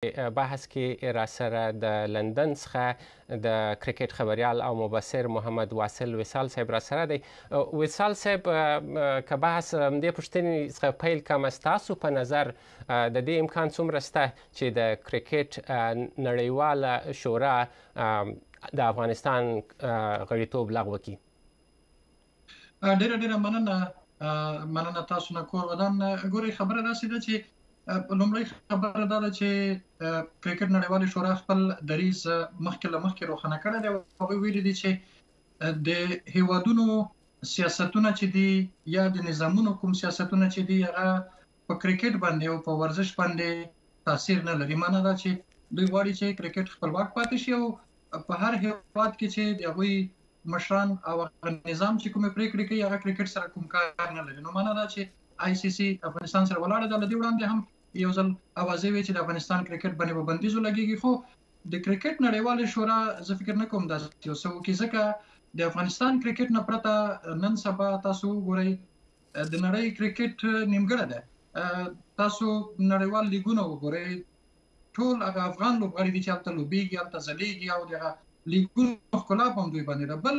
بحث کې را سره د لندن څخه د کرکټ خبريال او مبصر محمد واصل وصال صاحب را سره دی. وصال صاحب که بحث دې پوښتنې څخه پیل کوم، ستاسو په نظر د دې امکان څومره شته چې د کرکټ نړیواله شورا د افغانستان غړیتوب لغوه کړي؟ ډیره مننه تاسو نه کور ودان. ګوري خبره داسې ده چې لومړی خبره دا ده چې کرکټ نړیواله شورا خپل دریځ مخکې روښانه کړی دی. هغوی ویلي دي چې د هیوادونو سیاستونه چې دي یا د نظامونو کوم سیاستونه چې دي هغه په کرکټ باندې او په ورزش باندې تاثیر نه لري. معنی دا چې دوی غواړي چې کرکټ خپلواک پاتې شي او په هر هیواد کې چې د هغوی مشران او نظام چې کومه پریکړه کوي هغه کرکټ سره کوم کار نه لري. نو معنی دا چې ICC افغانستان سره ولاړه ده. لدی وړاندې هم یو ځل اوازې وی چې د افغانستان کرکټ باندې به بندیز ولګیږي، خو د کرکټ نړیواله شورا زه فکر نه کوم دا یو څه وکړي، ځکه د افغانستان کرکټ نه پرته نن سبا تاسو ګورئ د نړۍ کرکټ نیمګړی ده. تاسو نړیوال لیګونه وګورئ، ټول هغه افغان لوبغاړي دي چې هلته لوبېږي، هلته ځلیږي او دغه لیګونو ښکلا په همدوی باندې ده. بل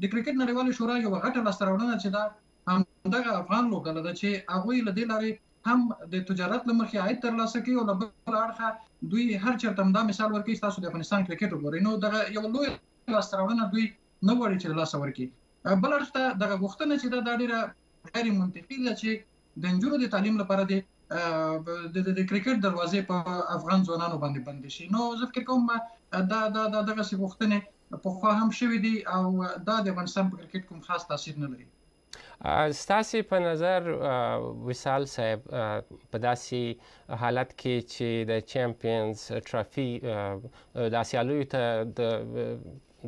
د کرکټ نړیواله شورا یو غټه لاسته راوړنه چې دا همدغه افغان لوبډله ده چې هغوی له دې لارې هم د تجارت له مخې عاید ترلاسه کوي او له بل اړخه دوی هر چېرته همدا مثال ورکوي. تاسو د افغانستان کرکټ وګورئ، نو دغه یو لوی لاسته راوړنه دوی نه غواړي چې له لاسه ورکړي. بل اړخ ته دغه غوښتنه چې دا ډېره غیر منطقي ده چې د نجونو د تعلیم لپاره د کرکټ دروازې په افغان ځوانانو باندې بندې شي. نو زه فکر کوم دا دغسې غوښتنې پخوا هم شوي دي او دا د افغانستان په کرکټ کوم خاص تاثیر نه لري. ستاسې په نظر وصال صاحب په داسې حالت کې چې د چمپیونز ټرافي د سیالیو ته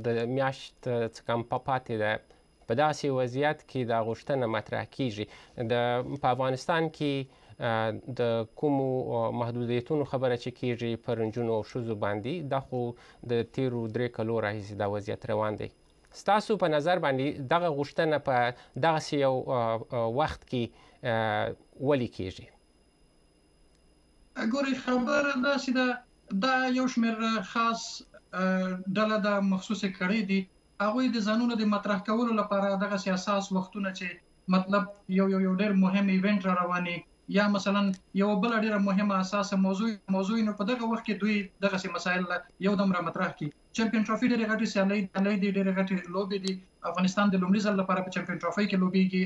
د میاشت څه کم پاتې ده، په داسې وضعیت کې دا غوښتنه مطرح کیږي په افغانستان کې د کومو محدودیتونو خبره چې کیږي پر نجونو او ښځو باندې، دا خو د تیرو 3 کلو راهیسې دا وضعیت روان دی. ستاسو په نظر باندې دغه غوښتنه په دغسې یو وخت کې ولې کیږي؟ ګورئ خبره داسې ده، دا یو شمېر خاص ډله ده مخصوصې کړې دي. هغوی د ځانونو د مطرح کولو لپاره دغسې اساس وختونه چې مطلب یو ډېر مهم ایونټ را رواني یا مثلا یو بل ډیره مهمه اساسه موضوع نو په دغه وخت کې دوی دغه مسایل یو دم را مطرح کړي. چمپیون ټرافي ډیره غټي سیالۍ دي، ډیره غټي لوبې دي. افغانستان د لومړي ځل لپاره په چمپیون ټرافي کې لوبېږي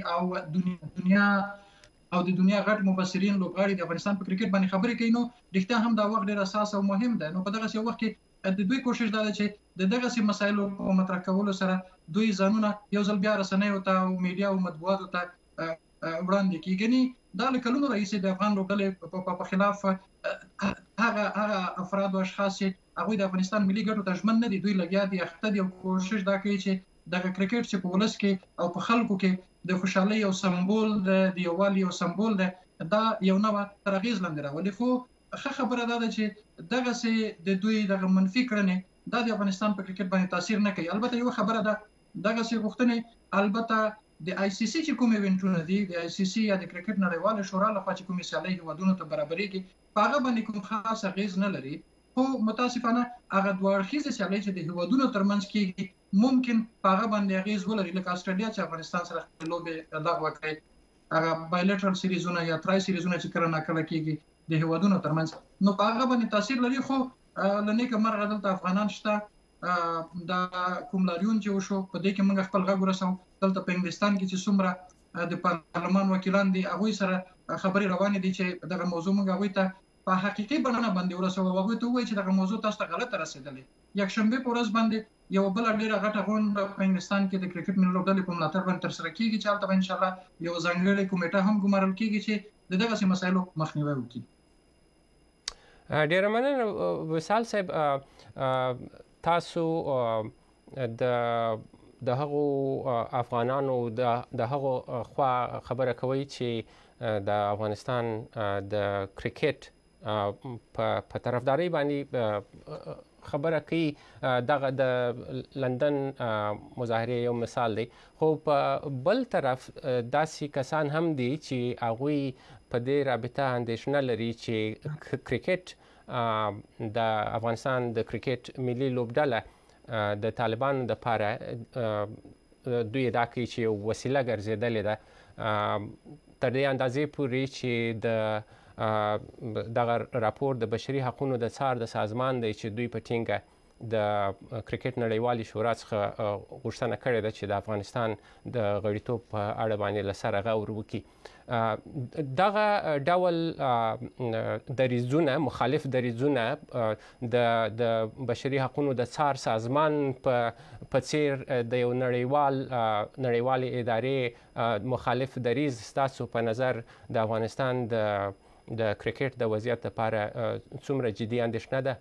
او د دنیا غټ مبصرین لوبغاړي د افغانستان په کرکټ باندې خبرې کوي. نو رښتیا هم دا وخت ډیر اساس او مهم ده. نو په دغه وخت کې د دوی کوشش دا ده چې د دغه مسایلو په مطرح کولو سره دوی ځانونه یو ځل بیا رسنیو ته او میډیا او مطبوعاتو ته وړاندې کیږي. دا له کلونو راهیسې د افغان لوبډلې په خلاف هغه افراد او اشخاص چې هغوی د افغانستان ملي ګټو ته ژمن نه دي، دوی لګیا دي اخته دي او کوشش دا کوي چې دغه کرکټ چې په ولس کې او په خلکو کې د خوشحالۍ او سمبول د یووالي او سمبول ده، دا یو نوع تر اغېز لاندې راولي. خو ښه خبره دا ده چې دغسې د دوی دغه منفي کړنې دا د افغانستان په کرکټ باندې تاثیر نه کوي. البته یو خبره ده، دغسې غوښتنې البته د ICC چې کوم ایونټونه دي، د ICC یا د کرکټ نړیواله شورا لخوا چې کومې سیالۍ هیوادونو ته برابرېږي په هغه باندې کوم خاص اغېز نه لري. خو متاسفانه هغه دوه اړخیزې سیالۍ چې د هیوادونو ترمنځ کېږي ممکن په هغه باندې اغېز ولري، لکه استرالیا چې افغانستان سره خپلې لوبې لغوه کړې، هغه بایلټرل سیریزونه یا ترای سیریزونه چې کله ناکله کېږي د هیوادونو ترمنځ، نو په هغه باندې تاثیر لري. خو له نیکه مرغه دلته افغانان شته. دا کوم لاریون چې وشو په دې کې موږ خپل غږ ورسوو. دلته په انګلستان کې چې څومره د پارلمان وکیلان دي هغوی سره خبرې روانې دي چې دغه موضوع موږ هغوی ته په حقیقي بڼه باندې ورسوو. هغوی ته ووایي چې دغه موضوع تاسو ته غلطه رسېدلې. یکشنبې په ورځ باندې یو بله ډېره غټه غونډه په انګلستان کې د کرکټ ملي لوبډلې په ملاتړ باندې ترسره کېږي چې هلته به انشاءالله یو ځانګړې کمیټه هم ګمارل کېږي چې د دغسې مسایلو مخنیوی وکړي. ډېره مننه وصال صاحب. تاسو د هغو افغانانو د هغو خوا خبره کوي چې د افغانستان د کرکټ په طرفدارۍ باندې خبره کوي. دغه د لندن مظاهرې یو مثال دی، خو په بل طرف داسې کسان هم دي چې هغوی په دې رابطه اندېښنه لري چې کرکټ د افغانستان د کرکټ ملي لوبډله د طالبانو دپاره دوی ادعا کوي چې یو وسیله ګرځېدلې ده تر دې اندازې پورې چې دغه راپور د بشري حقونو د څار د سازمان دی چې دوی په ټینګه د کرکټ نړیوالې شورا څخه غوښتنه کړې ده چې د افغانستان د غړیتوب په اړه باندې له سره غور وکړي. دغه ډول دریځونه مخالف دریځونه د بشري حقونو د څار سازمان په څیر د یو نړیوالې ادارې مخالف دریځ ستاسو په نظر د افغانستان د کرکټ د وضعیت لپاره څومره جدي اندېښنه ده؟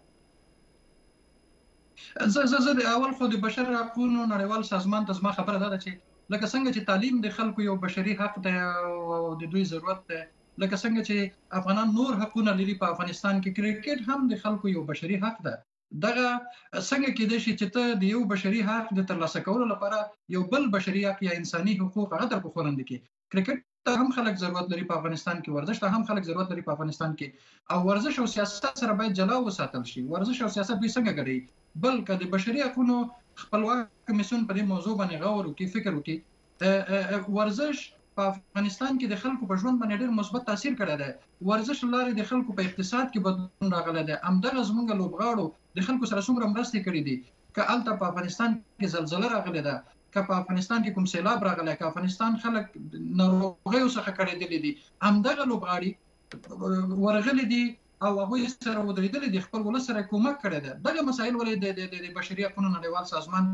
زه د اول خو د بشر حقوقو نړیوال سازمان ته زما خبره ده چې لکه څنګه چې تعلیم د خلکو یو بشري حق دی او د دوی ضرورت دی، لکه څنګه چې افغانان نور حقونه لري په افغانستان کې، کرکټ هم د خلکو یو بشري حق ده. دغه څنګه کېدای شي چې ته د یو بشري حق د ترلاسه کولو لپاره یو بل بشري حق یا انساني حقوق هغه تر پښو لاندې کړې؟ کرکټ ته هم خلک ضرورت لري په افغانستان کې، ورزش ته هم خلک ضرورت لري په افغانستان کې، او ورزش او سیاست سره باید جلا وساتل شي. ورزش او سیاست دوی څنګه ګډوي؟ بلکې د بشري حقوقو خپلواک کمیسیون په دې موضوع باندې غور وکړي، فکر وکړي. ورزش په افغانستان کې د خلکو په ژوند باندې ډېر مثبت تاثیر کړی دی. ورزش لاره د خلکو په اقتصاد کې بدلون راغلی دی. همدغه زموږ لوبغاړو د خلکو سره څومره مرستې کړې دي. که هلته په افغانستان کې زلزله راغلی ده، که په افغانستان کې کوم سیلاب راغلی، که افغانستان خلک ناروغیو څخه کړېدلي دي، همدغه لوبغاړي ورغلي دي او هغوی سره ودرېدلي دي، خپل ولس سره کومک کړی دی. دغه مسایل ولې د بشري حقوقو نړیوال سازمان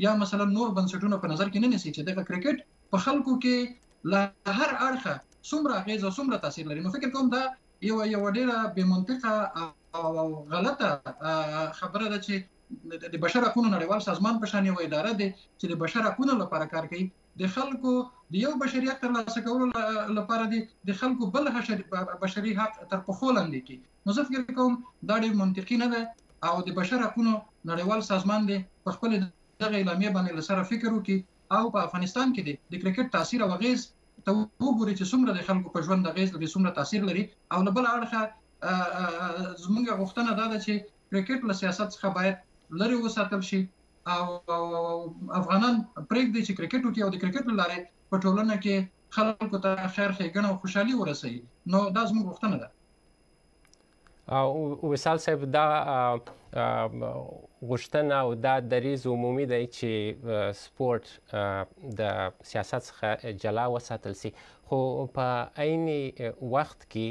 یا مثلا نور بنسټونه په نظر کې نه نیسي چې دغه کرکټ په خلکو کې له هر اړخه څومره اغېز او څومره تاثیر لري؟ نو فکر کوم دا یو ډېره بې منطقه او غلطه خبره ده چې د بشر حقوقو نړیوال سازمان په شان یو اداره دی چې د بشر حقوقو لپاره کار کوي، د خلکو د یو بشري حق ترلاسه کولو لپاره دی د خلکو بل بشري حق تر پښو لاندې کړي. نو زه فکر کوم دا ډېر منطقي نه ده او د بشر حقوقو نړیوال سازمان دی په خپل دغه اعلامیه باندې له سره فکر وکړي او په افغانستان کې د کرکټ تاثیر او اغېز ته وګوري چې څومره د خلکو په ژوند اغېز لري، څومره تاثیر لري. او له بل اړخه زموږ غوښتنه دا ده چې کرکټ له سیاست څخه باید لري وساتل شي او افغانان پرېږدي چې کرکټ وکړي او د کرکټ له لارې په ټولنه کې خلکو ته خیر ښېګڼه او خوشحالي ورسوي. نو دا زموږ غوښتنه ده. او وصال صاحب، دا غوښتنه او دا دریځ عمومي دی چې سپورت د سیاست څخه جلا وساتل سي، خو په عین وخت کې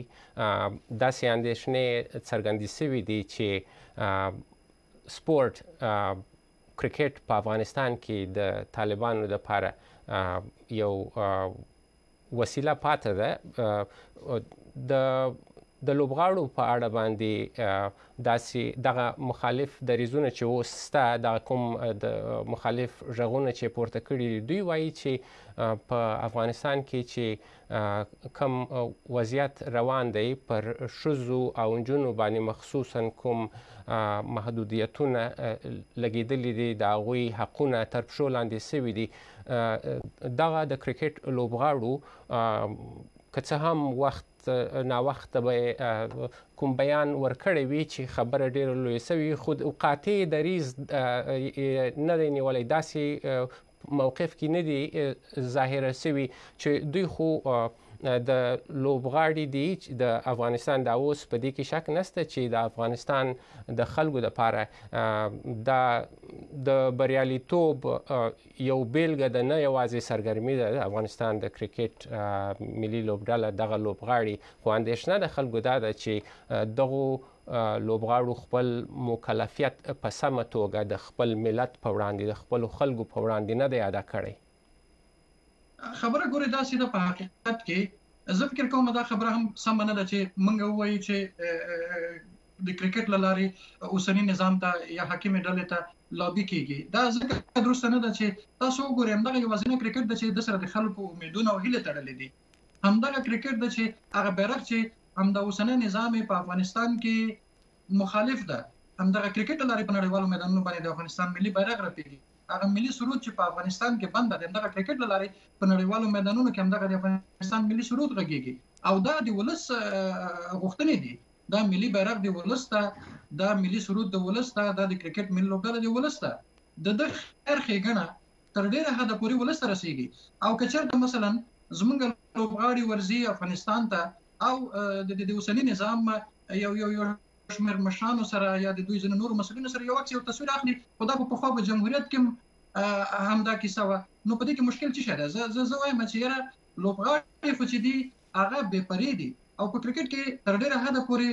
داسې اندېښنې څرګندې شوي دي چې سپورت کرکټ په افغانستان کې د طالبانو لپاره یو وسیله پاتې ده. د لوبغاړو په اړه باندې داسې دغه مخالف دریځونه چې اوس شته، دغه کوم د مخالف غږونه چې پورته کړي، دوی وایي چې په افغانستان کې چې کوم وضعیت روان دی پر ښځو او نجونو باندې مخصوصا کوم محدودیتونه لګېدلي دي، د هغوی حقونه تر پښو لاندې شوي دي. دغه د کرکټ لوبغاړو که څه هم وخت ناوخته به کوم بیان ورکړی وي چې خبره ډېره لویه شوې، خو قاطع دریځ نه دی نیولی، داسې موقف کې نه دی ظاهره شوي چې دوی خو د لوبغاړي دي چې د افغانستان دا اوس په دې کې شک نشته چې د افغانستان د خلکو دپاره دا د بریالیتوب یو بیلګه ده، نه یوازې سرګرمي ده د افغانستان د کرکټ ملي لوبډله دغه لوبغاړي، خو اندېښنه د خلکو دا ده چې دغو لوبغاړو خپل مکلفیت په سمه توګه د خپل ملت په وړاندې، د خپلو خلکو په وړاندې نه دی ادا کړی. خبره ګورې داسې ده په حقیقت کې زه فکر کوم دا خبره هم سمه نه ده چې موږ ووایو چې د کرکټ له لارې اوسني نظام ته یا حاکمې ډلې ته لابي کېږي. دا ځکه درسته نه ده چې تاسو وګورئ همدغه یوازینی کرکټ ده چې د سره د خلکو امیدونه او هیلې تړلې دي. همدغه کرکټ ده چې هغه بیرغ چې همدا اوسنی نظام په افغانستان کې مخالف ده، همدغه کرکټ له لارې په نړیوالو میدانونو باندې د افغانستان ملي بیرغ رپېږي. هغه ملي سرود چې په افغانستان کې بند دی، همدغه کرکټ له لارې په نړیوالو میدانونو کې همدغه د افغانستان ملي سرود غږیږي. او دا د ولس غوښتنې دي، دا ملي بیرغ دی ولس ته، دا ملي سرود د ولس ته، دا د کرکټ ملي لوبډله دی ولس ته. د خیر ښېګڼه تر ډیره حده پورې ولس ته رسیږي. او که چېرته مثلا زمونږ لوبغاړي ورځي افغانستان ته او د اوسني نظام یو شمېر مشرانو سره یا د دوی ځینو نورو مسؤلینو سره یو عکس یو تصویر اخلي، خو دا په پخوا په جمهوریت کې همدا کیسه وه. نو په دې کې مشکل څه شی ده؟ زه وایم چې یاره لوبغاړي خو چې دي هغه بې پرې دي او په کرکټ کې تر ډیره حده پورې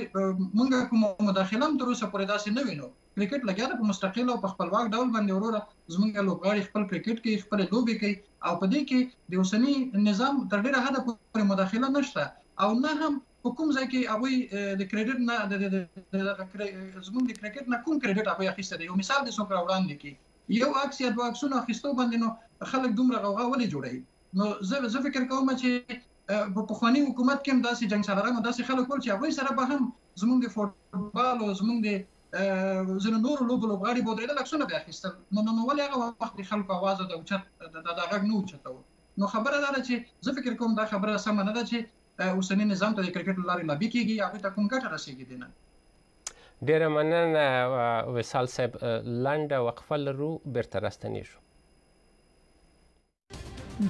موږ کوم مداخله هم تر اوسه پورې داسې نه وینو. کرکټ لګیا ده په مستقل او په خپلواک ډول باندې. وروره زموږ لوبغاړي خپل کرکټ کوي، خپل لوبې کوي او په دې کې د اوسني نظام تر ډیره حده پورې مداخله نشته او نه هم په کوم ځای کې هغوی د کریډټ نه زموږ د کرکټ نه کوم کریډټ هغوی اخیستی دی. یو مثال دې څوک راوړاندې کړي، یو عکس یا دوه عکسونه اخیستو باندې نو خلک دومره غوغا ولې جوړوي؟ نو زه فکر کوم چې په پخواني حکومت کې هم داسې جنګ سالاران او داسې خلک ول چې هغوی سره به هم زموږ د فوټبال او زموږ د ځینو نورو لوبو لوبغاړي به ودرېدل، عکسونه به یې اخیستل. نو ولې هغه وخت د خلکو اواز او د غږ نه اوچتوه؟ نو خبره دا ده چې زه فکر کوم دا خبره سمه نه ده چې اوسني نظام ته د کرکټ له لارې لابي کېږي، هغوی ته کوم ګټه رسېږي دی نه. ډېره مننه وصال صاحب. لنډه وقفه لرو، بیرته راستنیږو.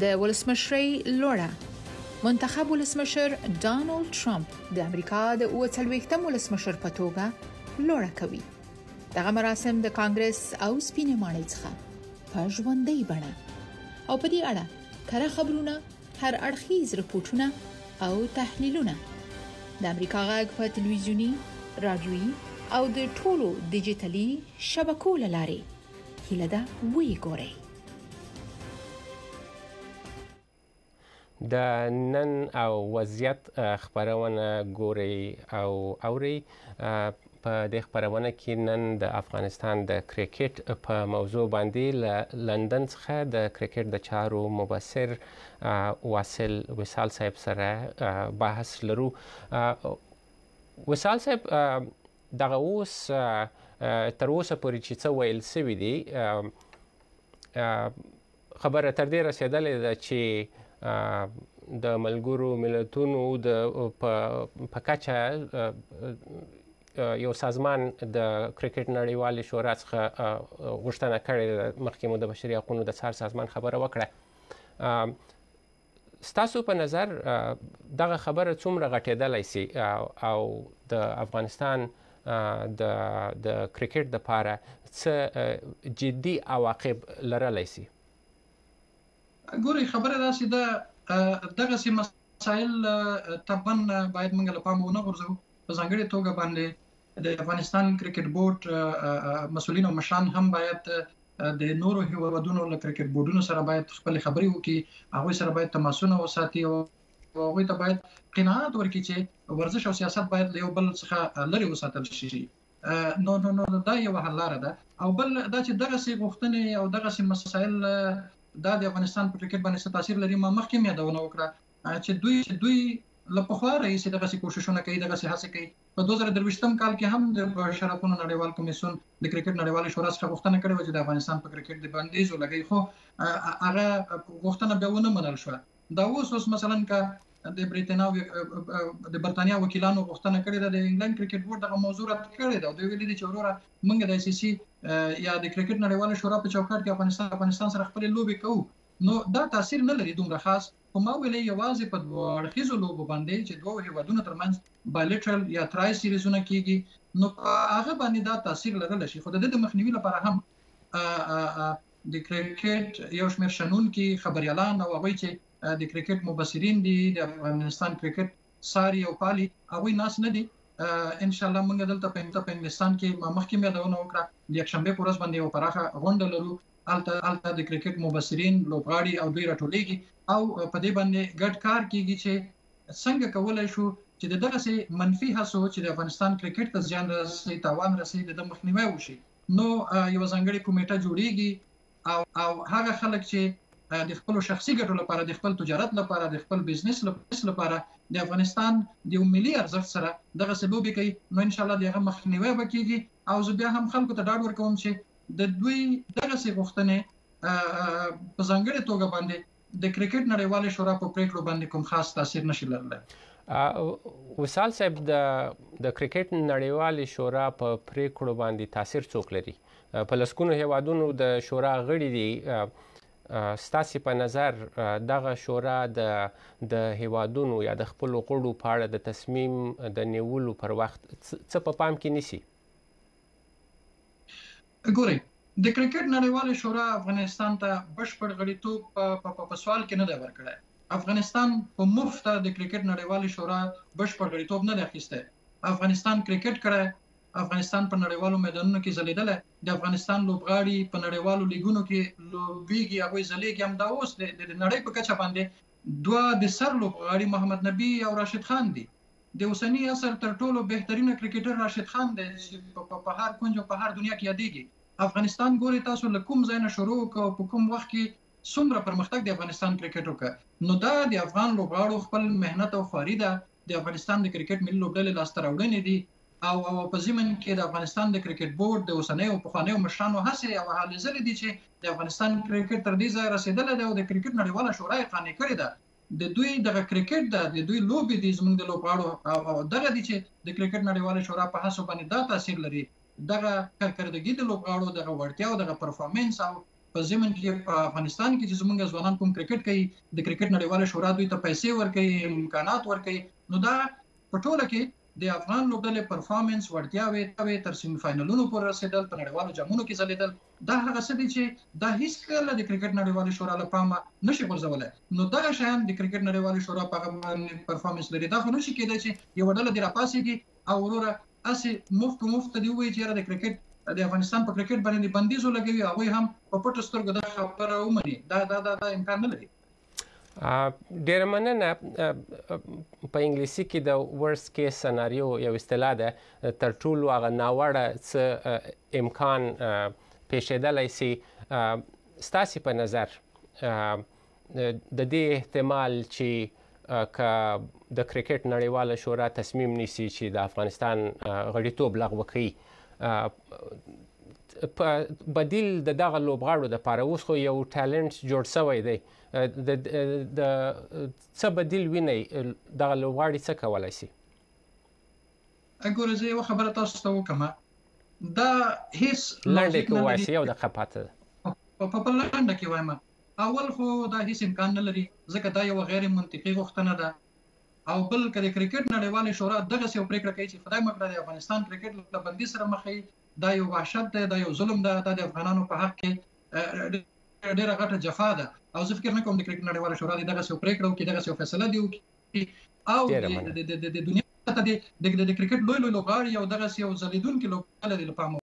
د ولسمشرۍ لوړه منتخب ولسمشر ډانلډ ټرمپ د امریکا د 40 ولسمشر په توګه لوړه کوي. دغه مراسم د کانګرس او سپینې ماڼۍ څخه په ژوندۍ بڼه او په دې اړه کره خبرونه، هر اړخیز رپورټونه او تحلیلونه د امریکا غږ په تلویزیونی، رادیويي او د ټولو ډیجیټلي شبکو له لارې هیله ده وګورئ. د نن او وضعیت خبرونه ګوري او اوري. په دې خبرونه کې نن د افغانستان د کرکټ په موضوع باندې له لندن څخه د کرکټ د چارو مبصر واصل وصال صاحب سره بحث لرو. وصال صاحب، دغه اوس تر اوسه پورې چې څه ویل سوي دي، خبره تر دې رسېدلې ده چې د ملګرو ملتونو په کچه یو سازمان د کرکټ نړیوالې شورا څخه غوښتنه کړې ده. مخکې مو د بشري حقوقو د څار سازمان خبره وکړه. ستاسو په نظر دغه خبره څومره غټېدلی سي او د افغانستان د کرکټ دپاره څه جدي عواقب لرلی سي؟ ګورئ، خبره داسې ده، دغسې مسایل طبعا باید موږ له پامه ونه غورځوو. په ځانګړې توګه باندې د افغانستان کرکټ بورډ مسؤلین او مشران هم باید د نورو هیوادونو له کرکټ بورډونو سره باید خپل خبرې وکړي، هغوی سره باید تماسونه وساتي او هغوی ته باید قناعت ورکړي چې ورزش او سیاست باید له یو بل څخه لرې وساتل شي. نو دا یوه حل لاره ده. او بل دا چې دغسې غوښتنې او دغسې مسایل دا د افغانستان په کرکټ باندې څه تاثیر لري. ما مخکې هم یادونه وکړه چې دوی له پخوا راهیسې دغسې کوششونه کوي، دغسې هڅې کوي. په 2023 کال کې هم د بشر حقوقو نړیوال کمیسیون د کرکټ نړیوالې شورا څخه غوښتنه کړې وه چې د افغانستان په کرکټ د بندیز ولګوي، خو هغه غوښتنه بیا ونه منل شوه. دا اوس مثلا که د برتانیا وکیلانو غوښتنه کړې ده، د انګلند کرکټ بورډ دغه موضوع رد کړې ده او دوی ویلي دي چې وروره موږ د ICC یا د کرکټ نړیواله شورا په چوکاټ کې افغانستان سره خپلې لوبې کوو. نو دا تاثیر نه لري دومره خاص. خو ما ویلې یوازې په دوه اړخیزو لوبو باندې چې دوه هیوادونو ترمنځ بایلیټرل یا ترای سیریزونه کیږي، نو هغه باندې دا تاثیر لرلی شي. خو د دې د مخنیوي لپاره هم د کرکټ یو شمېر شنونکي خبریالان او هغوی چې د کرکټ مبصرین دي، د افغانستان کرکټ ساري او پالي، هغوی ناست نه دي. ان شاء الله موږ دلته په انګلستان کې ما مخکې یادونه وکړه، د یکشنبې په ورځ باندې یو پراخه غونډه لرو. هلته د کرکټ مبصرین، لوبغاړي او دوی راټولیږي او په دې باندې ګډ کار کیږي چې څنګه کولی شو چې د دغسې منفي هڅو چې د افغانستان کرکټ ته زیان رسوي، تاوان رسوي، د مخنیوی وشي. نو یوه ځانګړې کمیټه جوړیږي او هغه خلک چې د خپل شخصي ګټو لپاره، د خپل تجارت لپاره، د خپل بزنس لپاره د افغانستان د یو ملي ارزښت سره دغسې لوبې کوي، نو ان شاء الله د هغه مخنیوی به کیږي. او زه بیا هم خلکو ته ډاډ ورکوم چې د دوی دغسې غوښتنې په ځانګړې توګه باندې د کرکټ نړیوالې شورا په پریکړو باندې کوم خاص تاثیر نشي لرلی. وصال صاحب د کرکټ نړیوالې شورا په پریکړو باندې تاثیر څوک لري؟ په لسګونو هیوادونو د شورا غړي دي، ستاسې په نظر دغه شورا د هیوادونو یا د خپلو غړو په اړه د تصمیم د نیولو پر وخت څه په پام کې نیسي؟ ګورئ، د کرکټ نړیوالې شورا افغانستان ته بشپړ غړیتوب په سوال کې نه دی ورکړی. افغانستان په مفت د کرکټ نړیوالې شورا بشپړ غړیتوب نه دی اخیستی. افغانستان کرکټ کړی، افغانستان په نړیوالو میدانونو کې ځلیدلی، د افغانستان لوبغاړي په نړیوالو لیګونو کې لوبېږي، هغوی ځلیږي. همدا اوس د نړۍ په کچه باندې دوه د سر لوبغاړي محمد نبي او راشد خان دي. د اوسني عصر تر ټولو بهترینه کرکټر راشد خان دی چې په هر کونج او په هر دنیا کې یادېږي. افغانستان ګوري تاسو له کوم ځای نه شروع وکړو، په کوم وخت کې څومره پرمختګ د افغانستان کرکټ وکړ. نو دا د افغان لوبغاړو خپل مهنت او خواري ده. د افغانستان د کرکټ ملي لوبډلې لاسته راوړنې دي او په ضمن کې د افغانستان د کرکټ بورډ د اوسنیو او پخوانیو مشرانو هڅې او هلې ځلې دي چې د افغانستان کرکټ تر دې ځایه رسېدلی دی او د کرکټ نړیواله شورا یې قانع کړې ده. د دوی دغه کرکټ ده، د دوی لوبې دي زموږ د لوبغاړو، او دغه دي چې د کرکټ نړیواله شورا په هڅو باندې دا تاثیر لري. دغه کارکردګي د لوبغاړو، دغه وړتیا او دغه پرفارمنس، او په ضمن کې په افغانستان کې چې زموږ ځوانان کوم کرکټ کوي، د کرکټ نړیواله شورا دوی ته پیسې ورکوي، امکانات ورکوي. نو دا په ټوله کې د افغان لوبډلې پرفارمنس، وړتیاوې تر سیمي فاینلونو پورې رسېدل، په نړیوالو جامونو کې ځلیدل، دا هغه څه دي چې دا هیڅکله د کرکټ نړیوالې شورا له پامه نشي غورځولی. نو دغه شیان د کرکټ نړیوالې شورا په هغه باندې پرفارمنس لري. دا خو نشي کېدای چې یوه ډله دې راپاڅېږي او وروره هسې مفت دې ووایي چې یاره د کرکټ د افغانستان په کرکټ باندې بندیز ولګوي، هغوی هم په پټو سترګو دا خبره ومني. دا امکان نه لري. ډېره مننه. په انګلیسي کې د ورست کیس سناریو یو اصطلاح ده، تر ټولو هغه ناوړه څه امکان پیښېدلی سي. ستاسې په نظر د دې احتمال چې که د کرکټ نړیواله شورا تصمیم نیسي چې د افغانستان غړیتوب لغوه کوي، بدیل د دغه لوبغاړو دپاره اوس خو یو ټالنټ جوړ شوی دی، د څه بدیل وینئ؟ دغه لوبغاړي څه کولی شي؟ ګوره، زه یوه خبره تاسو ته وکړم. دا هیڅ لنډې کې ووایاست، یو دقیقه پاته ده. په لنډه کې وایم، اول خو دا هیڅ امکان نه لري، ځکه دا یوه غیر منطقي غوښتنه ده. او بل که د کرکټ نړیوالې شورا دغسې یو پرېکړه کوي چې خدای مه کړه د افغانستان کرکټ له بندي سره مخ وي، دا یو وحشت دی، دا یو ظلم ده، دا د افغانانو په حق کې ډېره غټه جفا ده. او زه فکر نه کوم د کرکټ نړیواله شورا دې دغسې یو پرېکړه وکړي، دغسې یو فیصله دې وکړي او د دنیا ته د کرکټ لوی لوبغاړي او دغسې یو ځلیدونکي لوبغاړي د پامه